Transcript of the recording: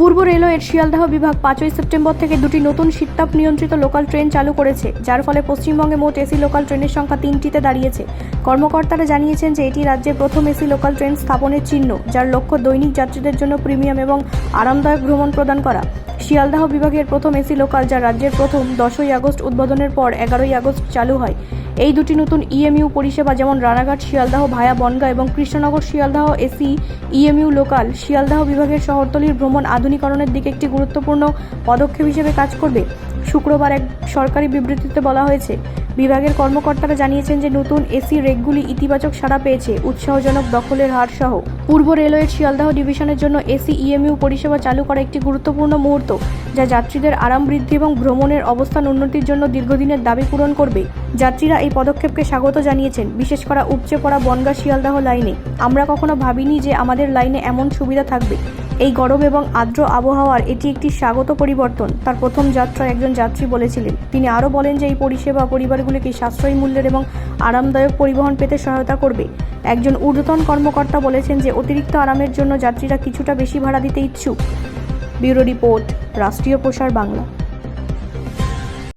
পূর্ব রেলওয়ের শিয়ালদহ বিভাগ 5ই সেপ্টেম্বর থেকে দুটি নতুন শীততাপ নিয়ন্ত্রিত লোকাল ট্রেন চালু করেছে, যার ফলে পশ্চিমবঙ্গে মোট এসি লোকাল ট্রেনের সংখ্যা 3টিতে দাঁড়িয়েছে। কর্মকর্তারা জানিয়েছেন যে এটি রাজ্যের প্রথম এসি লোকাল ট্রেন স্থাপনের চিহ্ন, যার লক্ষ্য দৈনিক যাত্রীদের জন্য প্রিমিয়াম এবং আরামদায়ক ভ্রমণ প্রদান করা। শিয়ালদহ বিভাগের প্রথম এসি লোকাল, যা রাজ্যের প্রথম, 10ই আগস্ট উদ্বোধনের পর 11ই আগস্ট চালু হয়। এই দুটি নতুন ইএমইউ পরিষেবা যেমন রানাঘাট শিয়ালদহ ভায়া বনগাঁ এবং Krishnanagar Sealdah AC EMU local Sealdah বিভাগের শহরতলির ভ্রমণ আধুনিকরণের দিকে একটি গুরুত্বপূর্ণ পদক্ষেপ হিসেবে কাজ করবে। শুক্রবার এক সরকারি বিবৃতিতে বলা হয়েছে, বিভাগের কর্মকর্তারা জানিয়েছেন যে নতুন এসি রেকগুলি ইতিবাচক সাড়া পেয়েছে, উৎসাহজনক দখলের হার সহ। পূর্ব রেলওয়ের শিয়ালদহ ডিভিশনের জন্য এসি ইএমইউ পরিষেবা চালু করা একটি গুরুত্বপূর্ণ মুহূর্ত, যা যাত্রীদের আরাম বৃদ্ধি এবং ভ্রমণের অবস্থান উন্নতির জন্য দীর্ঘদিনের দাবি পূরণ করবে। যাত্রীরা এই পদক্ষেপকে স্বাগত জানিয়েছেন, বিশেষ করে উপচে পড়া বনগাঁ শিয়ালদহ লাইনে। আমরা কখনো ভাবিনি যে আমাদের লাইনে এমন সুবিধা থাকবে। এই গরম এবং আর্দ্র আবহাওয়ার এটি একটি স্বাগত পরিবর্তন, তার প্রথম যাত্রায় একজন যাত্রী বলেছিলেন। তিনি আরও বলেন যে এই পরিষেবা পরিবারগুলিকে সাশ্রয়ী মূল্যের এবং আরামদায়ক পরিবহন পেতে সহায়তা করবে। একজন ঊর্ধ্বতন কর্মকর্তা বলেছেন যে অতিরিক্ত আরামের জন্য যাত্রীরা কিছুটা বেশি ভাড়া দিতে ইচ্ছুক। ব্যুরো রিপোর্ট, রাষ্ট্রীয় প্রসার বাংলা।